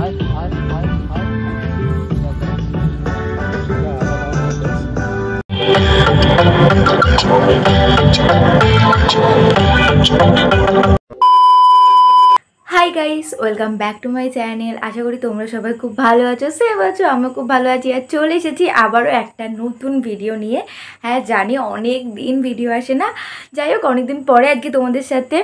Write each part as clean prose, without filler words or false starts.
High guys welcome back to my channel. आशा करी तुम्हारा सबाई खूब भालो आछो, सेम आछो, आमी खूब भालो आछि। आर चले एसेछि आबारो एकटा नतून भिडियो निये। हाँ जानी अनेक दिन भिडियो आसे ना, যাই হোক অনেক দিন পরে আজকে তোমাদের সাথে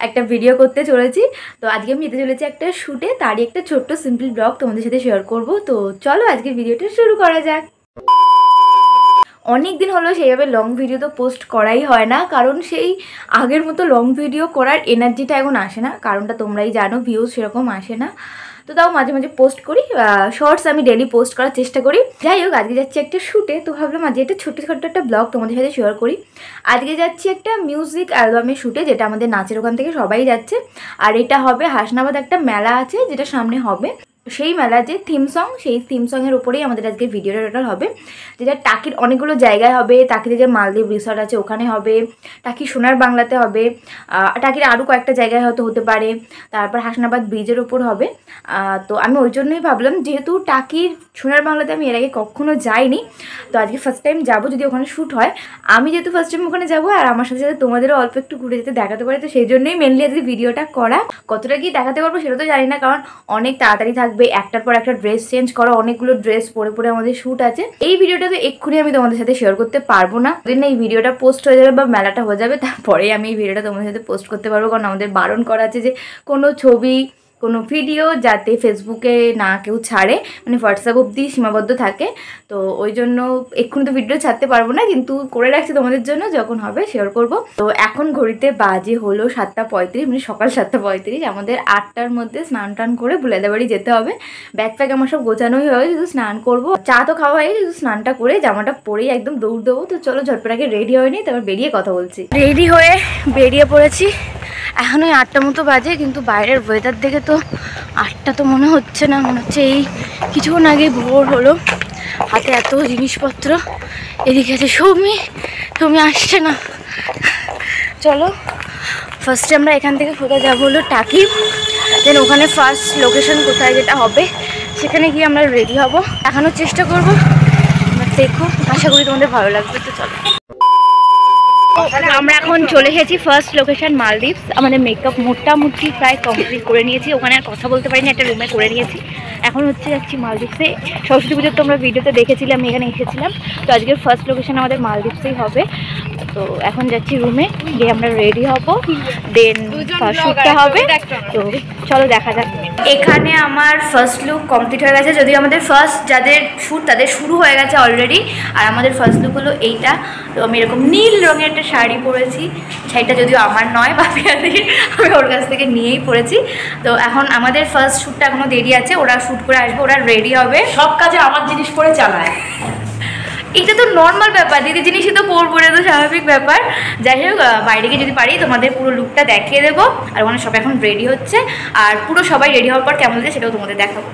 একটা ভিডিও করতে চলেছি। তো আজকে আমি যেতে চলেছি একটা শ্যুটে, তারই একটা ছোট্ট সিম্পল ব্লগ তোমাদের সাথে শেয়ার করব। তো চলো আজকে ভিডিওটা শুরু করা যাক। অনেক দিন হলো সেইভাবে লং ভিডিও তো পোস্ট করাই হয় না, কারণ সেই আগের মতো লং ভিডিও করার এনার্জিটা এখন আসে না। কারণটা তোমরাই জানো, ভিউজ সেরকম আসে না। তো তাও মাঝে মাঝে পোস্ট করি, শর্টস আমি ডেলি পোস্ট করার চেষ্টা করি। যাই হোক আজকে যাচ্ছি একটা শ্যুটে, তো ভাবলাম আজকে একটা ছোট্ট একটা ব্লগ তোমাদের সাথে শেয়ার করি। আজকে যাচ্ছি একটা মিউজিক অ্যালবামের শ্যুটে, যেটা আমাদের নাচের ওখান থেকে সবাই যাচ্ছে। আর এটা হবে হাসনাবাদ একটা মেলা আছে যেটা সামনে হবে, সেই মেলা যে থিম সং, সেই থিম সঙের উপরেই আমাদের আজকে ভিডিওটা টোটাল হবে। যেটা টাকির অনেকগুলো জায়গায় হবে, টাকিতে যে মালদ্বীপ রিসর্ট আছে ওখানে হবে, টাকি সোনার বাংলাতে হবে, টাকির আরও কয়েকটা জায়গায় হয়তো হতে পারে, তারপর হাসনাবাদ ব্রিজের ওপর হবে। তো আমি ওই জন্যই ভাবলাম, যেহেতু টাকির সোনার বাংলাতে আমি এর আগে কখনো যাইনি, তো আজকে ফার্স্ট টাইম যাবো যদি ওখানে শ্যুট হয়। আমি যেহেতু ফার্স্ট টাইম ওখানে যাবো, আর আমার সাথে সাথে তোমাদেরও অল্প একটু ঘুরে যেতে দেখাতে পারে, তো সেই জন্যই মেনলি আজকে ভিডিওটা করা। কতটা কি দেখাতে পারবো সেটা তো জানি না, কারণ অনেক তাড়াতাড়ি থাকবে, একটার পর একটা ড্রেস চেঞ্জ করা, অনেকগুলো ড্রেস পরে পরে আমাদের শ্যুট আছে। এই ভিডিওটা তো এক্ষুনি আমি তোমাদের সাথে শেয়ার করতে পারবো না, যদি না এই ভিডিওটা পোস্ট হয়ে যাবে বা মেলাটা হয়ে যাবে, তারপরে আমি এই ভিডিওটা তোমাদের সাথে পোস্ট করতে পারবো। কারণ আমাদের বারণ করা আছে যে কোনো ছবি কোনো ভিডিও যাতে ফেসবুকে না কেউ ছাড়ে, মানে হোয়াটসঅ্যাপ অবধি সীমাবদ্ধ থাকে। তো ওই জন্য এক্ষুনি তো ভিডিও ছাড়তে পারবো না, কিন্তু করে রাখছি তোমাদের জন্য, যখন হবে শেয়ার করব। তো এখন ঘড়িতে বাজে হলো 7:35, মানে সকাল 7:35। আমাদের 8টার মধ্যে স্নান টান করে বুলাদাবাড়ি যেতে হবে। ব্যাগ ফ্যাগ আমার সব গোছানোই হয়, শুধু স্নান করবো, চা তো খাওয়া হয়, শুধু স্নানটা করে জামাটা পরেই একদম দৌড় দেবো। তো চলো ঝটপট আগে রেডি হয়ে নিই, তারপর বেরিয়ে কথা বলছি। রেডি হয়ে বেরিয়ে পড়েছি। এখন ওই 8টা মতো বাজে, কিন্তু বাইরের ওয়েদার দেখে তো 8টা তো মনে হচ্ছে না, মনে হচ্ছে এই কিছুক্ষণ আগে ভোর হলো। হাতে এত জিনিসপত্র, এদিকে আছে সৌমি আসছে না। চলো ফার্স্টে আমরা এখান থেকে কোথায় যাবো হলো টাকি, দেন ওখানে ফার্স্ট লোকেশন কোথায় যেটা হবে সেখানে গিয়ে আমরা রেডি হব, দেখানোর চেষ্টা করবো। দেখো, আশা করি তোমাদের ভালো লাগবে। তো চলো, আমরা এখন চলে এসেছি ফার্স্ট লোকেশন মালদ্বীপ। আমাদের মেকআপ মোটামুটি প্রায় কমপ্লিট করে নিয়েছি, ওখানে আর কথা বলতে পারিনি, একটা রুমে করে নিয়েছি। এখন যাচ্ছি মালদ্বীপসে। সরস্বতী পুজোর তো আমরা ভিডিওতে দেখেছিলাম, আমি এখানে এসেছিলাম। তো আজকের ফার্স্ট লোকেশন আমাদের মালদ্বীপসেই হবে। তো এখন যাচ্ছি রুমে, গিয়ে আমরা রেডি হব, দেন ফার্স্ট শ্যুটটা হবে। তো চলো দেখা যাক। এখানে আমার ফার্স্ট লুক কমপ্লিট হয়ে গেছে, যদিও আমাদের ফার্স্ট যাদের শ্যুট তাদের শুরু হয়ে গেছে অলরেডি। আর আমাদের ফার্স্ট লুক হলো এইটা। তো আমি এরকম নীল রঙের একটা শাড়ি পরেছি, শাড়িটা যদিও আমার নয়, বাপিয়াদের, আমি ওর কাছ থেকে নিয়েই পরেছি। তো এখন আমাদের ফার্স্ট শ্যুটটা এখনও দেরি আছে, ওরা শ্যুট করে আসবে, ওরা রেডি হবে। সব কাজে আমার জিনিস পরে চালায়, এটা তো নর্মাল ব্যাপার, দিদি জিনিসই তো পরবো, এটা তো স্বাভাবিক ব্যাপার। যাই হোক, বাইরে গিয়ে যদি পারি তোমাদের পুরো লুকটা দেখিয়ে দেবো। আর ওখানে সব এখন রেডি হচ্ছে, আর পুরো সবাই রেডি হওয়ার পর কেমন হচ্ছে সেটাও তোমাদের দেখাবো।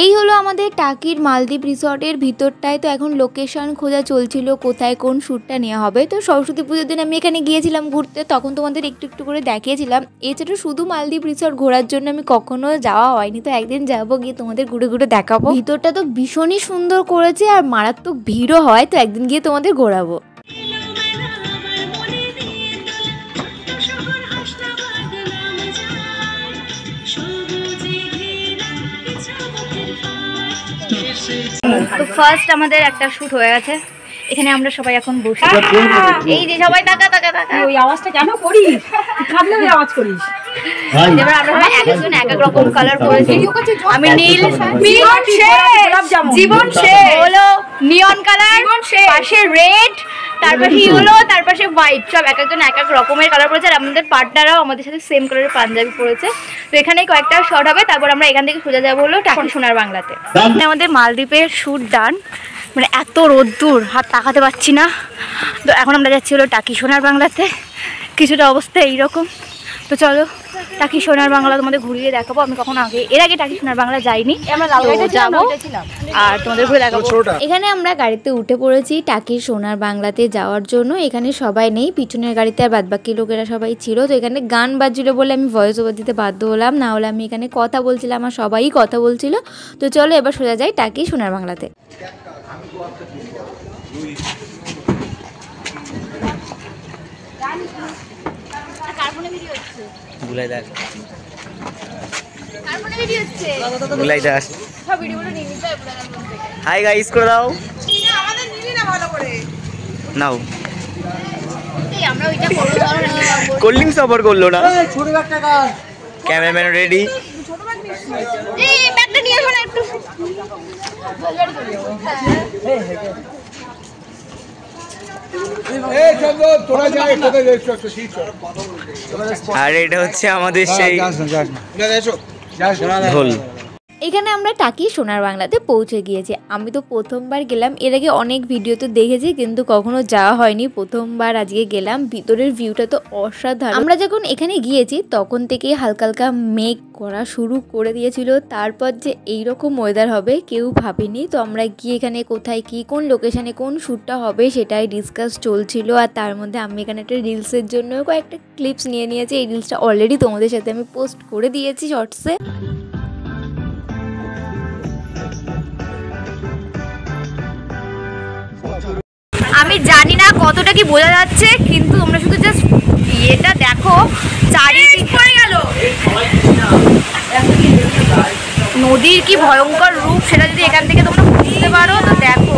এই হলো আমাদের টাকির মালদ্বীপ রিসর্টের ভিতরটায়। তো এখন লোকেশন খোঁজা চলছিল, কোথায় কোন শ্যুটটা নেওয়া হবে। তো সরস্বতী পুজোর দিন আমি এখানে গিয়েছিলাম ঘুরতে, তখন তোমাদের একটু করে দেখিয়েছিলাম। এছাড়া শুধু মালদ্বীপ রিসর্ট ঘোরার জন্য আমি কখনো যাওয়া হয়নি, তো একদিন যাবো, গিয়ে তোমাদের ঘুরে ঘুরে দেখাবো। ভিতরটা তো ভীষণই সুন্দর করেছে, আর মারাত্মক ভিড়ও হয়, তো একদিন গিয়ে তোমাদের ঘোরাবো। তো ফার্স্ট আমাদের একটা শ্যুট হয়ে গেছে, এখানে আমরা সবাই এখন বসে। এই যে সবাই টাকা ওই আওয়াজটা কেন করিস? খাবলে ওই আওয়াজ করিস। এবার আমরা একজন এক এক রকম কালার করেছি। আমি নীল, জীবন হলো নিয়ন কালার, পাশে রেড, তারপাশে হোয়াইট, সব এক একজন এক এক রকমের কালার পরেছে। আর আমাদের পার্টনাররাও আমাদের সাথে সেম কালারের পাঞ্জাবি পরেছে। তো এখানেই কয়েকটা শর্ট হবে, তারপর আমরা এখান থেকে সোজা যাবো হলো টাকি সোনার বাংলাতে। আমাদের মালদ্বীপের শ্যুট ডান, মানে এত রোদ্দুর হাত তাকাতে পারছি না। তো এখন আমরা যাচ্ছি হলো টাকি সোনার বাংলাতে। কিছুটা অবস্থা এইরকম। তো তো চলো টাকি সোনার বাংলা তোমাদের ঘুরিয়ে দেখাবো। আমি কখনো এর আগে টাকি সোনার বাংলা যাইনি, যাবো আর তোমাদের ঘুরে দেখাবো। এখানে আমরা গাড়িতে উঠে পড়েছি টাকি সোনার বাংলাতে যাওয়ার জন্য। এখানে সবাই নেই, পিছনের গাড়িতে আর বাদবাকি লোকেরা সবাই ছিল। তো এখানে গান বাজছিল বলে আমি ভয়েস ওভার দিতে বাধ্য হলাম, না হলে আমি এখানে কথা বলছিলাম আর সবাই কথা বলছিল। তো চলো এবার সোজা যাই টাকি সোনার বাংলাতে। হাই গাইস করে দাও নাও। কোল্ড ড্রিঙ্কস অফার করলো না। Cameraman ready. আর এটা হচ্ছে আমাদের সেই ঢোল। এখানে আমরা টাকি সোনার বাংলাতে পৌঁছে গিয়েছি। আমি তো প্রথমবার গেলাম, এর আগে অনেক ভিডিও তো দেখেছি কিন্তু কখনো যাওয়া হয়নি, প্রথমবার আজকে গেলাম। ভিতরের ভিউটা তো অসাধারণ। আমরা যখন এখানে গিয়েছি তখন থেকেই হালকা হালকা মেঘ করা শুরু করে দিয়েছিল, তারপর যে এইরকম ওয়েদার হবে কেউ ভাবেনি। তো আমরা গিয়ে এখানে কোথায় কি কোন লোকেশানে কোন শ্যুটটা হবে সেটাই ডিসকাস চলছিল। আর তার মধ্যে আমি এখানে একটা রিলসের জন্য কয়েকটা ক্লিপস নিয়ে নিয়েছি। এই রিলসটা অলরেডি তোমাদের সাথে আমি পোস্ট করে দিয়েছি শর্টসে। আমি জানি না কতটা কি বোঝা যাচ্ছে, কিন্তু তোমরা শুধু জাস্ট এটা দেখো, চারিদিক পড়ে গেল। নদীর কি ভয়ঙ্কর রূপ সেটা যদি এখান থেকে তোমরা বুঝতে পারো তো দেখো।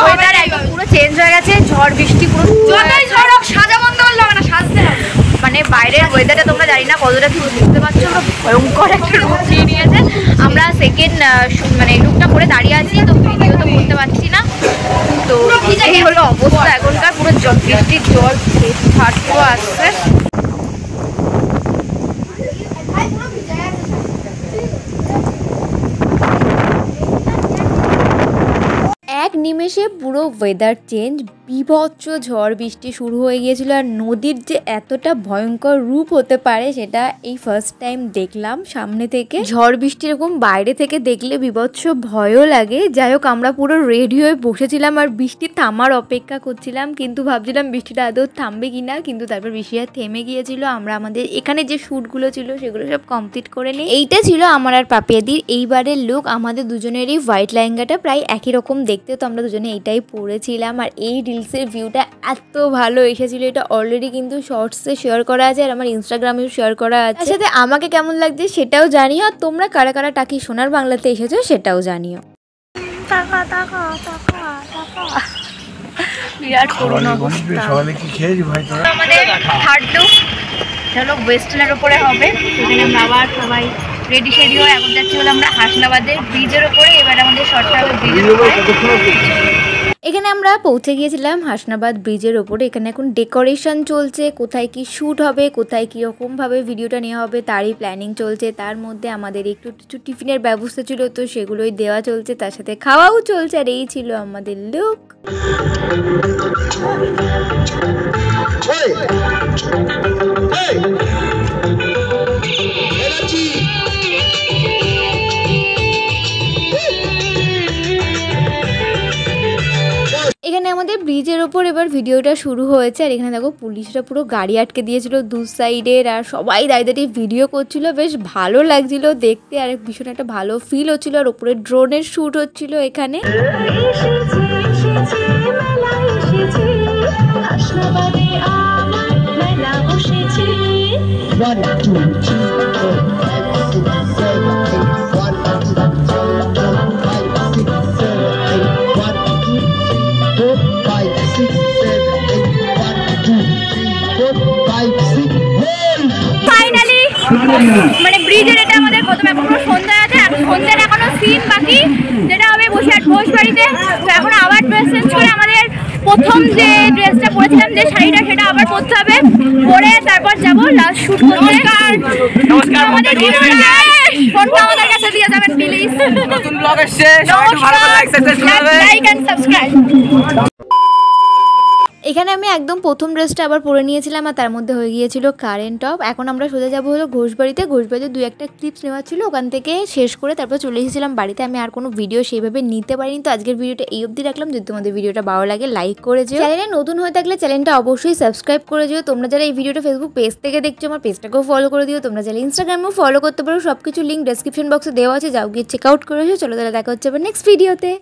ওয়েদার একদম পুরো চেঞ্জ হয়ে গেছে, ঝড় বৃষ্টি পুরো সাজা বন্ধ করলে হবে না, সাজতে হবে। মানে বাইরের ওয়েদারটা তোমরা জানি না কতটা কি বুঝতে পারছো, ভয়ঙ্কর একটা রূপ নিয়ে নিয়েছে। আমরা সেকেন্ড মানে লুকটা করে দাঁড়িয়ে আছি, তো ভিডিও তো করতে পারছি না। তো এই হলো অবস্থা এখনকার, পুরো বৃষ্টির জল ছাড়তে আসছে। এক নিমেষে পুরো ওয়েদার চেঞ্জ, বিভৎস ঝড় বৃষ্টি শুরু হয়ে গিয়েছিল। আর নদীর যে এতটা ভয়ঙ্কর রূপ হতে পারে সেটা এই ফার্স্ট টাইম দেখলাম সামনে থেকে। ঝড় বৃষ্টি এরকম বাইরে থেকে দেখলে বিভৎস ভয়ও লাগে। যাই হোক, আমরা পুরো রেডি হয়ে বসেছিলাম আর বৃষ্টি থামার অপেক্ষা করছিলাম, কিন্তু ভাবছিলাম বৃষ্টিটা আদৌ থামবে কিনা, কিন্তু তারপর বৃষ্টিটা থেমে গিয়েছিল। আমরা আমাদের এখানে যে শ্যুটগুলো ছিল সেগুলো সব কমপ্লিট করে নিই। এইটা ছিল আমার আর পাপিয়াদির এইবারের লুক। আমাদের দুজনেরই হোয়াইট লেহেঙ্গাটা প্রায় একই রকম দেখতে, তো আমরা দুজনে এইটাই পরেছিলাম। আর এই রিলসের ভিউটা এত ভালো এসেছিলো, এটা অলরেডি কিন্তু শর্টসে শেয়ার করা আছে আর আমার ইনস্টাগ্রামেও শেয়ার করা আছে। সাথে আমাকে কেমন লাগছে সেটাও জানিও, আর তোমরা কারা কারা টাকি সোনার বাংলাতে এসেছো সেটাও জানিও। বিরাট করুণ অবস্থা। আমাদের থার্ড লুক হলো ওয়েস্টার্নের উপরে হবে। সেখানে আমরা আবার সবাই রেডি শেডি হয়ে এখন যাচ্ছি হলো আমরা হাসনাবাদের ব্রিজের ওপরে। এবার আমাদের শর্টটা হবে ব্রিজের উপরে। এখানে আমরা পৌঁছে গিয়েছিলাম হাসনাবাদ ব্রিজের ওপরে। এখানে এখন ডেকোরেশন চলছে, কোথায় কি শ্যুট হবে, কোথায় কীরকমভাবে ভিডিওটা নেওয়া হবে তারই প্ল্যানিং চলছে। তার মধ্যে আমাদের একটু কিছু টিফিনের ব্যবস্থা ছিল, তো সেগুলোই দেওয়া চলছে, তার সাথে খাওয়াও চলছে। আর এই ছিল আমাদের লুক। এখানে আমাদের ব্রিজের ওপর এবার ভিডিওটা শুরু হয়েছে। আর এখানে দেখো পুলিশরা পুরো গাড়ি আটকে দিয়েছিল দু সাইডের, আর সবাই দাঁড়িয়ে দাঁড়িয়ে ভিডিও করছিল। বেশ ভালো লাগছিল দেখতে, আর ভীষণ একটা ভালো ফিল হচ্ছিল। আর ওপরে ড্রোনের শ্যুট হচ্ছিল এখানে। মানে ব্রিজের এটা আমাদের প্রথমে পুরো সন্ধ্যা আছে, সন্ধ্যার এখনো সিন বাকি, যেটা হবে ঘোষ বাড়িতে। তো এখন আবার ড্রেস চেঞ্জ করে আমাদের প্রথম যে ড্রেসটা পরেছিলাম, যে শাড়িটা, সেটা আবার পরতে হবে। পরে তারপর যাবো লাস্ট শুট করতে। নমস্কার, আমাদের ফোনটা আমাদের কাছে দিয়ে যাবেন প্লিজ। নতুন ব্লগ আসছে, সবাই ভালো করে লাইক এন্ড সাবস্ক্রাইব। এখানে আমি একদম প্রথম ড্রেসটা আবার পরে নিয়েছিলাম আর তার মধ্যে হয়ে গিয়েছিল কারেন্ট অফ। এখন আমরা সোজা যাবো হলো ঘোষবাড়িতে। ঘোষবাড়িতে 2-1টা ক্লিপস নেওয়া ছিল, ওখান থেকে শেষ করে তারপর চলে এসেছিলাম বাড়িতে। আমি আর কোনো ভিডিও সেইভাবে নিতে পারিনি। তো আজকের ভিডিওটা এই অবধি রাখলাম। যদি তোমাদের ভিডিওটা ভালো লাগে লাইক করে যেও, চ্যানেলে নতুন হয়ে থাকলে চ্যানেলটা অবশ্যই সাবস্ক্রাইব করে যেও। তোমরা যারা এই ভিডিওটা ফেসবুক পেজ থেকে দেখছো আমার পেজটাকেও ফলো করে দিও। তোমরা যারা ইনস্টাগ্রামেও ফলো করতে পারো, সব কিছু লিঙ্ক ডেসক্রিপশন বক্সে দেওয়া আছে, যাও গিয়ে চেক আউট করে এসো। চলো তাহলে দেখা হচ্ছে আবার নেক্সট ভিডিওতে।